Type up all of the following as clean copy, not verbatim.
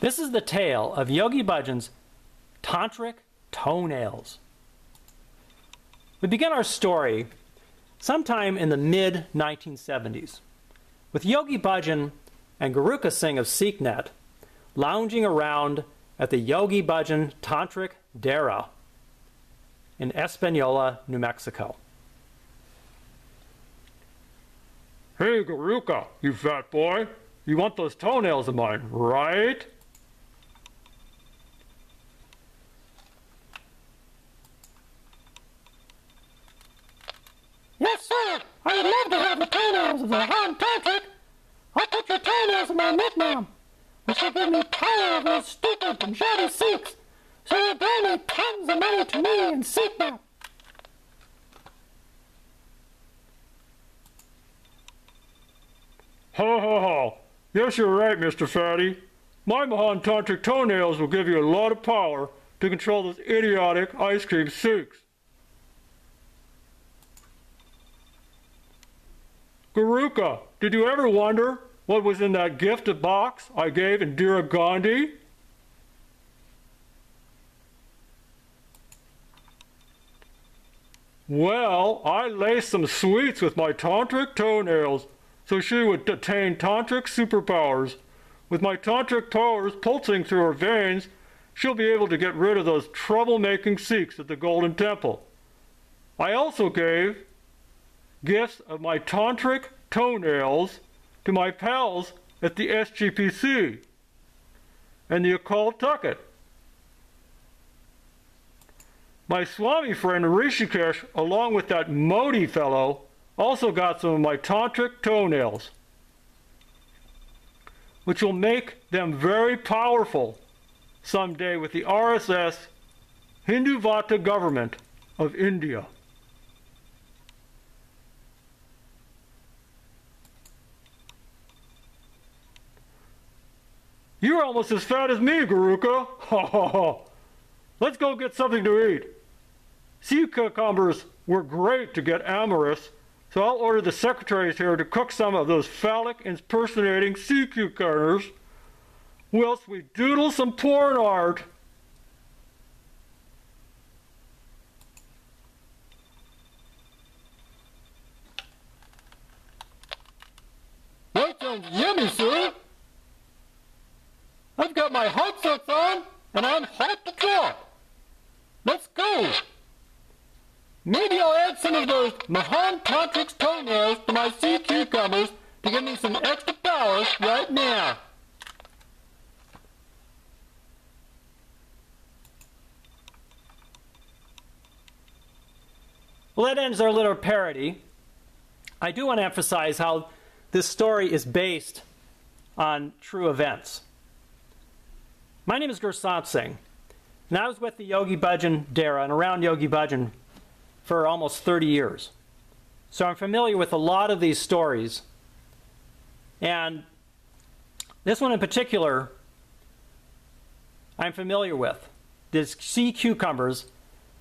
This is the tale of Yogi Bhajan's Tantric toenails. We begin our story sometime in the mid-1970s with Yogi Bhajan and Guruka Singh of SikhNet lounging around at the Yogi Bhajan Tantric Dera in Espanola, New Mexico. Hey, Guruka, you fat boy. You want those toenails of mine, right? Yes, sir. I would love to have the toenails of the Han Tantric. I'll put your toenails in my mitt now, which will give me power over those stupid Punjabi Sikhs, so you'll donate tons of money to me and SikhNet. Ha ha ha. Yes, you're right, Mr. Fatty. My Mahan Tantric toenails will give you a lot of power to control those idiotic ice cream Sikhs. Guruka, did you ever wonder what was in that gift box I gave Indira Gandhi? Well, I laced some sweets with my tantric toenails so she would attain tantric superpowers. With my tantric powers pulsing through her veins, she'll be able to get rid of those troublemaking Sikhs at the Golden Temple. I also gave gifts of my tantric toenails to my pals at the SGPC and the Akal Takhat. My Swami friend Rishikesh, along with that Modi fellow, also got some of my tantric toenails, which will make them very powerful someday with the RSS Hinduvata government of India. You're almost as fat as me, Guruka. Ha ha ha. Let's go get something to eat. Sea cucumbers were great to get amorous, so I'll order the secretaries here to cook some of those phallic impersonating sea cucumbers whilst we doodle some porn art. That sounds yummy, sir. I've got my hot socks on, and I'm hot to trot. Let's go. Maybe I'll add some of those Mahan Tantric's toenails to my sea cucumbers to give me some extra power right now. Well, that ends our little parody. I do want to emphasize how this story is based on true events. My name is Guruka Singh, and I was with the Yogi Bhajan Dera and around Yogi Bhajan for almost 30 years. So I'm familiar with a lot of these stories. And this one in particular, I'm familiar with. These sea cucumbers,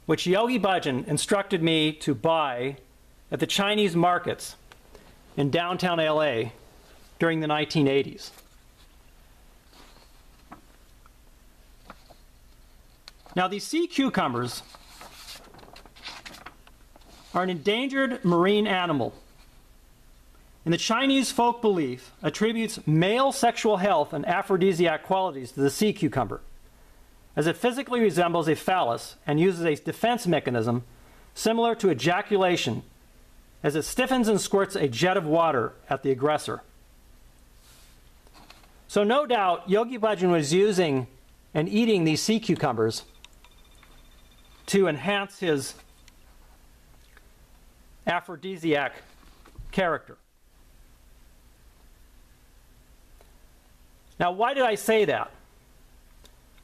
which Yogi Bhajan instructed me to buy at the Chinese markets in downtown LA during the 1980s. Now, these sea cucumbers are an endangered marine animal. And the Chinese folk belief attributes male sexual health and aphrodisiac qualities to the sea cucumber, as it physically resembles a phallus and uses a defense mechanism similar to ejaculation, as it stiffens and squirts a jet of water at the aggressor. So no doubt Yogi Bhajan was using and eating these sea cucumbers to enhance his aphrodisiac character. Now, why did I say that?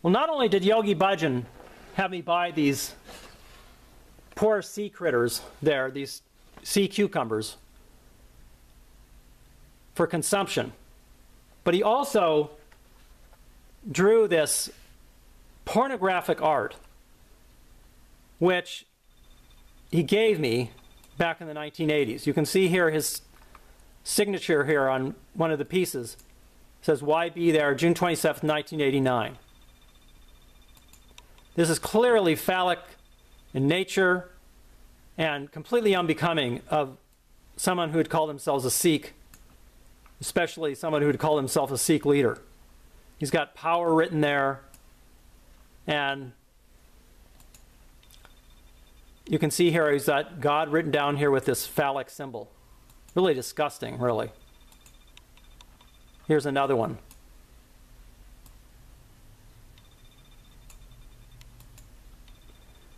Well, not only did Yogi Bhajan have me buy these poor sea critters there, these sea cucumbers, for consumption, but he also drew this pornographic art, which he gave me back in the 1980s. You can see here his signature here on one of the pieces. says, "Why be there?" June 27th, 1989. This is clearly phallic in nature and completely unbecoming of someone who would call themselves a Sikh, especially someone who would call himself a Sikh leader. He's got power written there, and you can see here he's got God written down here with this phallic symbol. Really disgusting, really. Here's another one.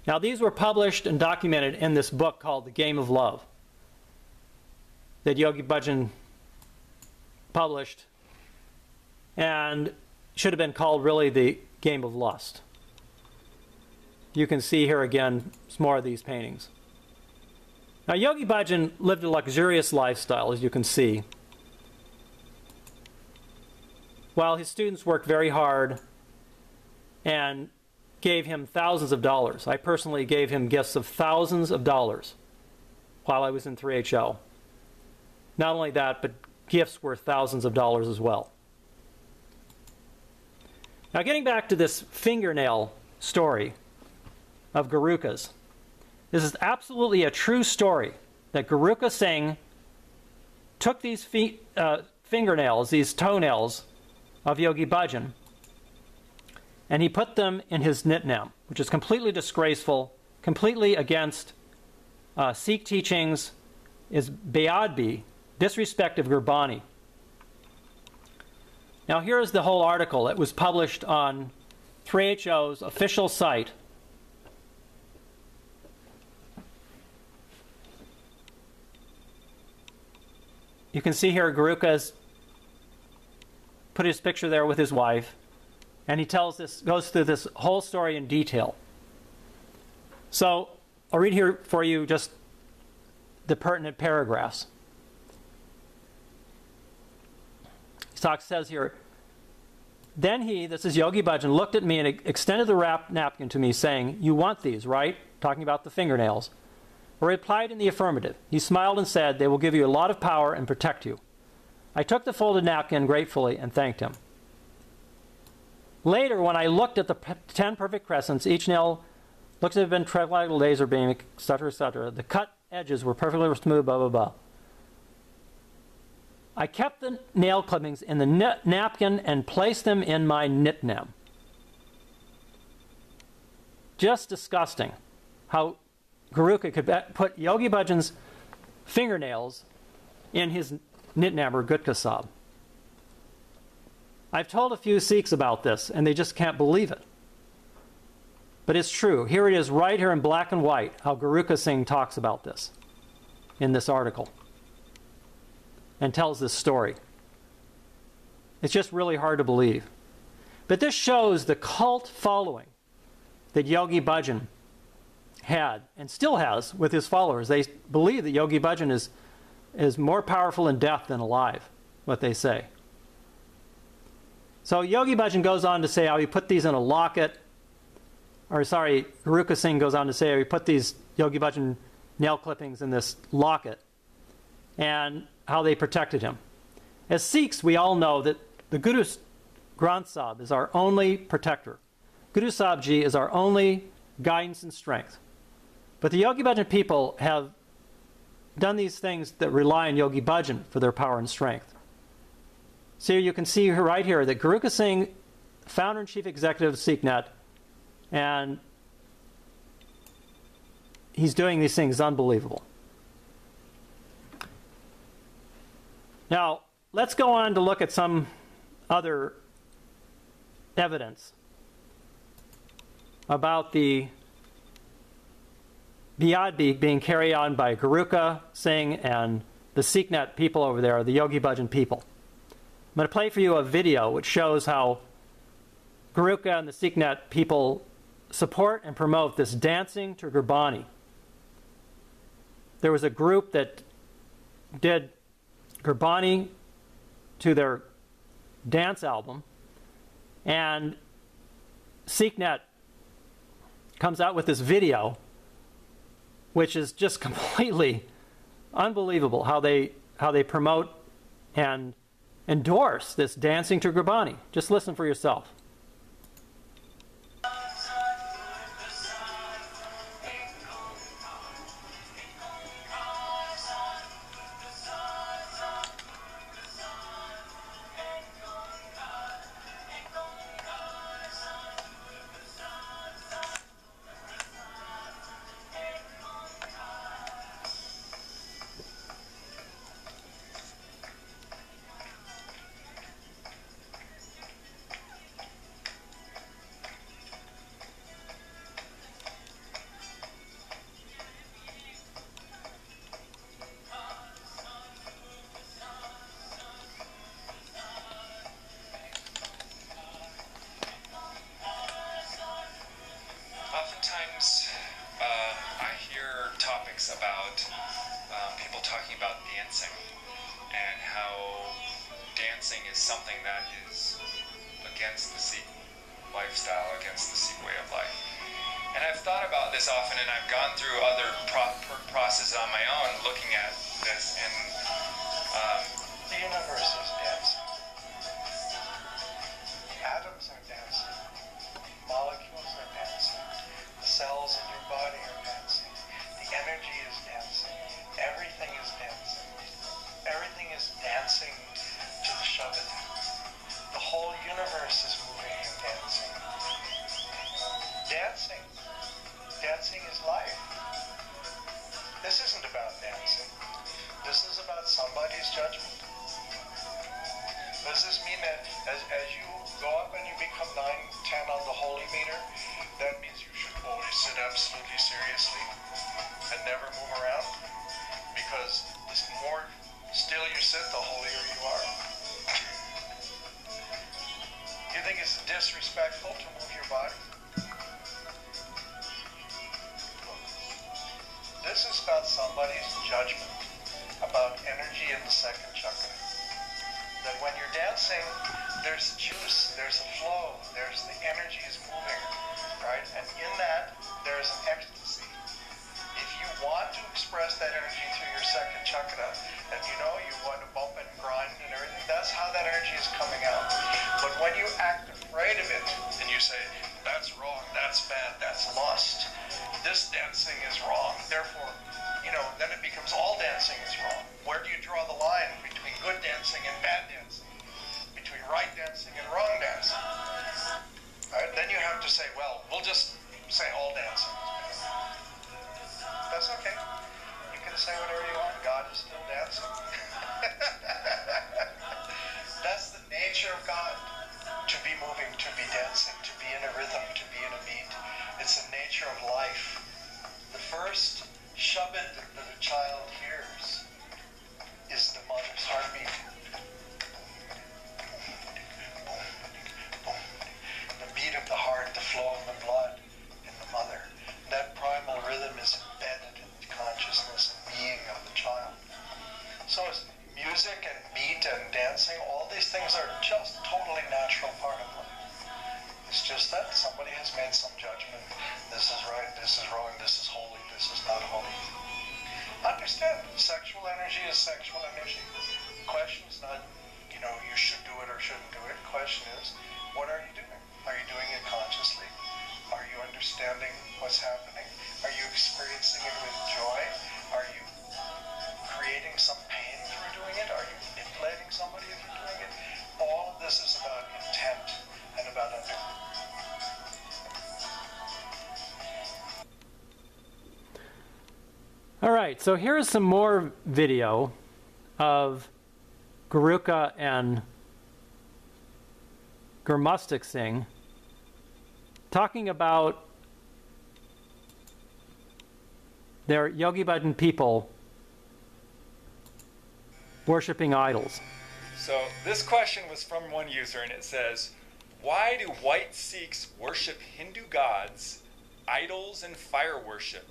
Now, these were published and documented in this book called The Game of Love that Yogi Bhajan published, and should have been called really The Game of Lust. You can see here again some more of these paintings. Now, Yogi Bhajan lived a luxurious lifestyle, as you can see, while his students worked very hard and gave him thousands of dollars. I personally gave him gifts of thousands of dollars while I was in 3HO. Not only that, but gifts worth thousands of dollars as well. Now, getting back to this fingernail story of Guruka's, this is absolutely a true story that Guruka Singh took these fingernails, these toenails of Yogi Bhajan, and he put them in his nitnam, which is completely disgraceful, completely against Sikh teachings, is beadbi, disrespect of Gurbani. Now, here is the whole article. It was published on 3HO's official site. You can see here Guruka's put his picture there with his wife, and he goes through this whole story in detail. So I'll read here for you just the pertinent paragraphs. Says here, "Then he," this is Yogi Bhajan, "looked at me and extended the wrapped napkin to me, saying, 'You want these, right?' Talking about the fingernails. I replied in the affirmative. He smiled and said, 'They will give you a lot of power and protect you.' I took the folded napkin gratefully and thanked him. Later, when I looked at the 10 perfect crescents, each nail looked to have been tread like a laser beam, etc., etc. The cut edges were perfectly smooth, blah, blah, blah. I kept the nail clippings in the napkin and placed them in my nitnam." Just disgusting how Guruka could put Yogi Bhajan's fingernails in his nitnam or gutka sahib. I've told a few Sikhs about this, and they just can't believe it. But it's true. Here it is right here in black and white, how Guruka Singh talks about this in this article and tells this story. It's just really hard to believe. But this shows the cult following that Yogi Bhajan had and still has with his followers. They believe that Yogi Bhajan is more powerful in death than alive, what they say. So Yogi Bhajan goes on to say how he put these in a locket, Guruka Singh goes on to say how he put these Yogi Bhajan nail clippings in this locket and how they protected him. As Sikhs, we all know that the Guru Granth Sahib is our only protector. Guru Sahib Ji is our only guidance and strength. But the Yogi Bhajan people have done these things that rely on Yogi Bhajan for their power and strength. So you can see right here that Guruka Singh, founder and chief executive of SikhNet, and he's doing these things unbelievable. Now, let's go on to look at some other evidence about the Biyadbi being carried on by Guruka Singh and the SikhNet people over there, the Yogi Bhajan people. I'm going to play for you a video which shows how Guruka and the SikhNet people support and promote this dancing to Gurbani. There was a group that did Gurbani to their dance album, and SikhNet comes out with this video which is just completely unbelievable how they promote and endorse this dancing to Gurbani. Just listen for yourself. Oftentimes, I hear topics about people talking about dancing and how dancing is something that is against the Sikh lifestyle, against the Sikh way of life. And I've thought about this often, and I've gone through other processes on my own looking at this, and the universe is dancing. Atoms are dancing. Molecules are dancing. The cells in your body are dancing. The energy is dancing. Everything is dancing. Everything is dancing to the Shabbat. The whole universe is moving and dancing. Dancing. Dancing is life. This isn't about dancing. This is about somebody's judgment. Does this mean that as you go up and you become 9, 10 on the holy meter, that means you should always sit absolutely seriously and never move around? Because the more still you sit, the holier you are. You think it's disrespectful to move your body? Look, this is about somebody's judgment about energy in the second chakra. That when you're dancing, there's juice, there's a flow, there's the energy is moving, right? And in that, there's an ecstasy. If you want to express that energy through your second chakra, and you know you want to bump and grind and everything, that's how that energy is coming out. But when you act afraid of it, and you say, that's wrong, that's bad, that's lust, this dancing is wrong, therefore, then it becomes all dancing is wrong. Where do you draw the line between good dancing and bad dancing? Between right dancing and wrong dancing? Right? Then you have to say, well, we'll just say all dancing is bad. That's okay. You can say whatever you want. God is still dancing. That's the nature of God. To be moving, to be dancing, to be in a rhythm, to be in a beat. It's the nature of life. The first Shabad that a child hears is the mother's heartbeat. The beat of the heart, the flow of the blood in the mother. That primal rhythm is embedded in the consciousness and being of the child. So is music and beat and dancing, all these things are just totally natural part of life. It's just that somebody has made some judgment. This is right, this is wrong, this is holy, this is not holy. Understand, sexual energy is sexual energy. The question is not, you should do it or shouldn't do it. The question is, what are you doing? Are you doing it consciously? Are you understanding what's happening? Are you experiencing it with joy? Are you creating some pain through doing it? Are you manipulating somebody if you're doing it? All of this is about intent and about understanding. All right, so here's some more video of Guruka and Gurmustak Singh talking about their Yogi Bhajan people worshipping idols. So this question was from one user, and it says, why do white Sikhs worship Hindu gods, idols, and fire worship?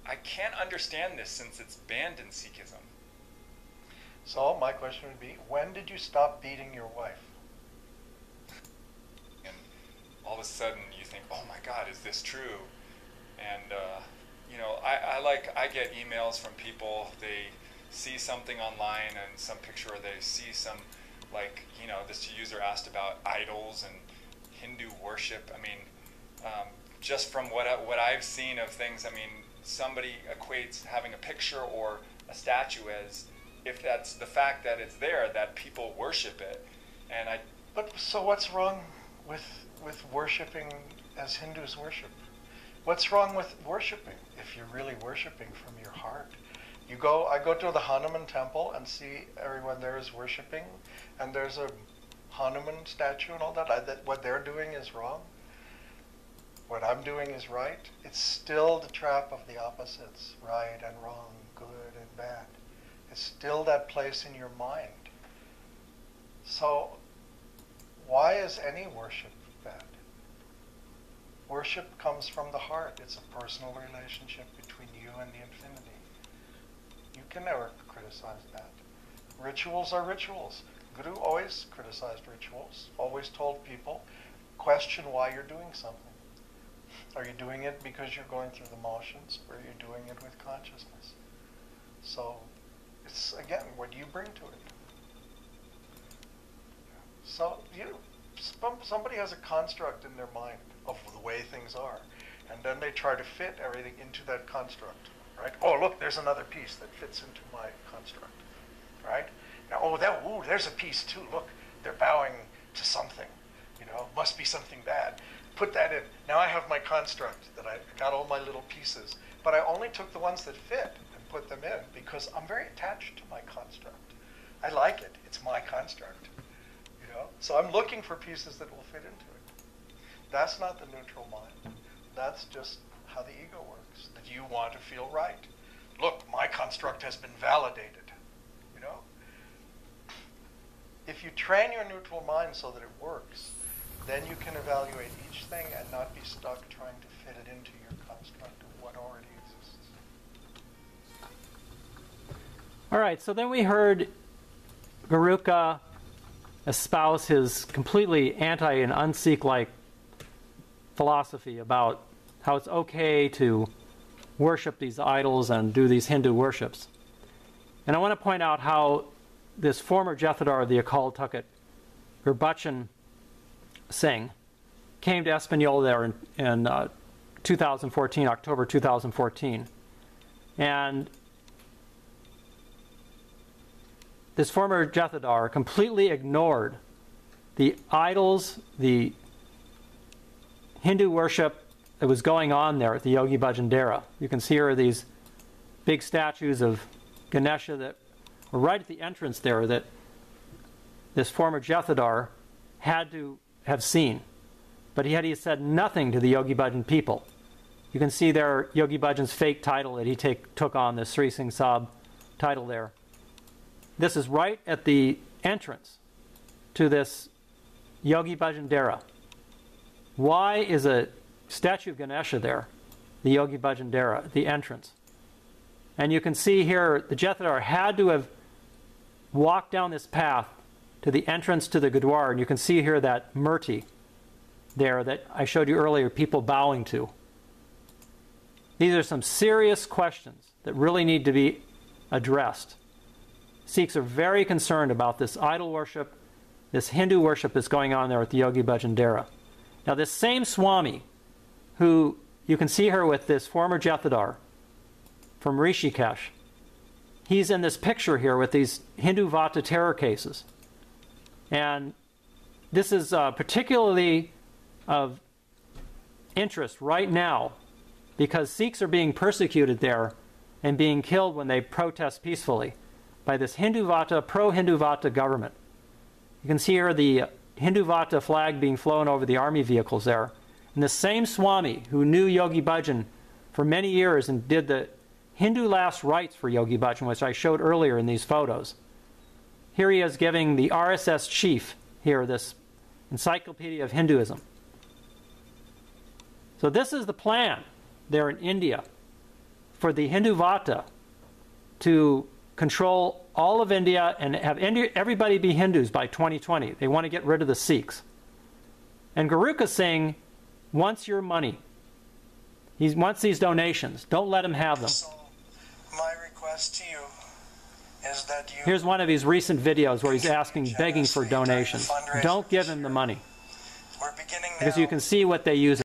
I can't understand this since it's banned in Sikhism. So my question would be, when did you stop beating your wife? And all of a sudden you think, oh my God, is this true? And I get emails from people, they see something online and some picture, or they see some like, you know, this user asked about idols and Hindu worship. I mean, just from what I've seen of things, I mean, somebody equates having a picture or a statue as, if that's the fact that it's there, that people worship it. And But so what's wrong with worshiping as Hindus worship? What's wrong with worshiping if you're really worshiping from your heart? I go to the Hanuman temple and see everyone there is worshiping, and there's a Hanuman statue and all that. What they're doing is wrong. What I'm doing is right. It's still the trap of the opposites, right and wrong, good and bad. It's still that place in your mind. So why is any worship bad? Worship comes from the heart. It's a personal relationship between you and the infinity. You can never criticize that. Rituals are rituals. Guru always criticized rituals, always told people, question why you're doing something. Are you doing it because you're going through the motions, or are you doing it with consciousness? So it's, again, what do you bring to it? So somebody has a construct in their mind of the way things are, and then they try to fit everything into that construct, right? Oh, look, there's another piece that fits into my construct, right? Now, there's a piece too. Look, they're bowing to something, you know, must be something bad. Put that in. Now I have my construct that I got all my little pieces, but I only took the ones that fit and put them in because I'm very attached to my construct. I like it. It's my construct, you know. So I'm looking for pieces that will fit into it. That's not the neutral mind. That's just how the ego works. That you want to feel right. Look, my construct has been validated, you know. If you train your neutral mind so that it works, then you can evaluate each thing and not be stuck trying to fit it into your construct of what already exists. All right, so then we heard Guruka espouse his completely anti and un-Sikh-like philosophy about how it's okay to worship these idols and do these Hindu worships. And I want to point out how this former Jathedar of the Akal Takhat, Gurbachan Singh, came to Espanola there in 2014, October 2014. And this former Jathedar completely ignored the idols, the Hindu worship that was going on there at the Yogi Bhajan Dera. You can see here are these big statues of Ganesha that were right at the entrance there that this former Jathedar had to have seen. But he said nothing to the Yogi Bhajan people. You can see there Yogi Bhajan's fake title that he took on, the Sri Singh Sahib title there. This is right at the entrance to this Yogi Bhajan Dera. Why is a statue of Ganesha there, the Yogi Bhajan Dera, the entrance? And you can see here the Jathedar had to have walked down this path to the entrance to the Gurdwara, and you can see here that murti there that I showed you earlier, people bowing to. These are some serious questions that really need to be addressed. Sikhs are very concerned about this idol worship, this Hindu worship that's going on there at the Yogi Bhajan Dera. Now this same Swami, who you can see here with this former Jathedar from Rishikesh, he's in this picture here with these Hinduvata terror cases. And this is particularly of interest right now because Sikhs are being persecuted there and being killed when they protest peacefully by this Hinduvata, pro-Hinduvata government. You can see here the Hinduvata flag being flown over the army vehicles there. And the same Swami who knew Yogi Bhajan for many years and did the Hindu last rites for Yogi Bhajan, which I showed earlier in these photos. Here he is giving the RSS chief here this Encyclopedia of Hinduism. So this is the plan there in India for the Hinduvata to control all of India and have everybody be Hindus by 2020. They want to get rid of the Sikhs. And Guruka Singh wants your money. He wants these donations. Don't let him have them. So my request to you is that you... Here's one of his recent videos where he's asking, begging for donations. Don't give him the money, We're beginning because now you can see what they use.